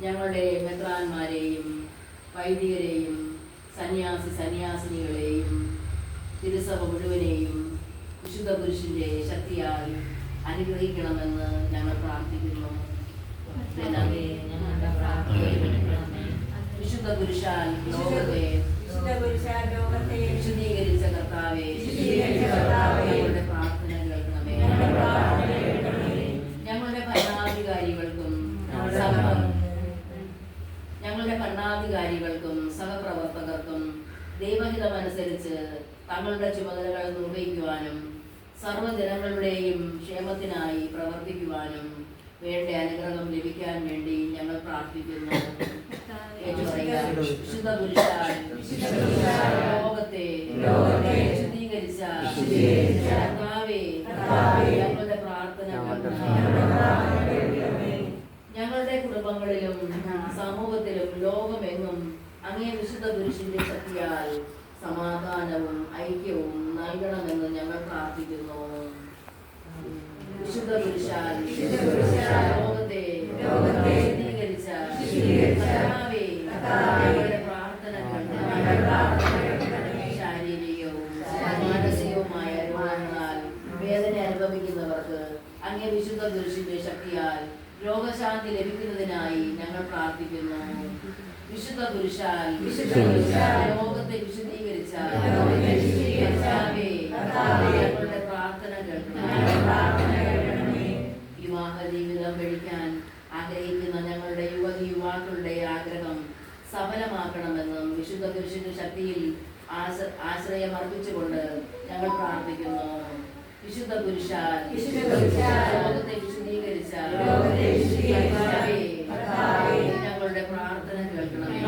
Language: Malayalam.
ഞങ്ങളുടെ മെത്രാന്മാരെയും വൈദികരെയും സന്യാസിനികളെയും തിരുസഭ മുഴുവനെയും വിശുദ്ധ പുരുഷന്റെ ശക്തിയാൽ അനുഗ്രഹിക്കണമെന്ന് ഞങ്ങൾ പ്രാർത്ഥിക്കുന്നു. വിശുദ്ധ പുരുഷാൽ ലോകത്തെ വിശുദ്ധീകരിച്ച കർത്താവേ, ഞങ്ങളുടെ പ്രാർത്ഥന കേൾക്കണമേ. ഞങ്ങളുടെ ഭരണാധികാരികൾക്കും സഹപ്രവർത്തകർക്കും ദൈവഹിതമനുസരിച്ച് തങ്ങളുടെ ചുമതലകൾ നിർവഹിക്കുവാനും സർവ്വജനങ്ങളുടെയും ക്ഷേമത്തിനായി പ്രവർത്തിക്കുവാനും വേണ്ട അനുഗ്രഹം ലഭിക്കാൻ വേണ്ടി ഞങ്ങൾ പ്രാർത്ഥിക്കുന്നു. വിശുദ്ധ പുരുഷാൽ ലോകത്തെ വിശുദ്ധീകരിച്ച കർത്താവേ, ഞങ്ങളുടെ പ്രാർത്ഥന ഞങ്ങളുടെ കുടുംബങ്ങളിലും സമൂഹത്തിലും ലോകമെങ്ങും അങ്ങേ വിശുദ്ധ പുരുഷന്റെ ശക്തിയാൽ സമാധാനവും ഐക്യവും നൽകണമെന്ന് ഞങ്ങൾ പ്രാർത്ഥിക്കുന്നു. വിശുദ്ധ പുരുഷാൽ ലോകത്തെ വിശുദ്ധീകരിച്ച കർത്താവേ, ഞങ്ങളുടെ പ്രാർത്ഥന ശാരീരികവും മാനസികവുമായ രോഗങ്ങളാൽ വേദന അനുഭവിക്കുന്നവർക്ക് അങ്ങേ വിശുദ്ധ പുരുഷന്റെ ശക്തിയാൽ രോഗശാന്തി ലഭിക്കുന്നതിനായി ഞങ്ങൾ പ്രാർത്ഥിക്കുന്നു. വിശുദ്ധ പുരുഷാൽ ലോകത്തെ വിശുദ്ധീകരിച്ച ഞങ്ങളുടെ പ്രാർത്ഥന കേൾക്കണമേ. വിവാഹ ജീവിതം കഴിക്കാൻ ആഗ്രഹിക്കുന്ന ഞങ്ങളുടെ യുവാക്കളുടെ ആഗ്രഹം സഫലമാക്കണമെന്നും വിശുദ്ധ പുരുഷന്റെ ശക്തിയിൽ ആശ്രയം അർപ്പിച്ചുകൊണ്ട് ഞങ്ങൾ പ്രാർത്ഥിക്കുന്നു. വിശുദ്ധ പുരുഷാൽ ലോകത്തെ വിശുദ്ധീകരിച്ച ഞങ്ങളുടെ പ്രാർത്ഥന കേൾക്കണമേ.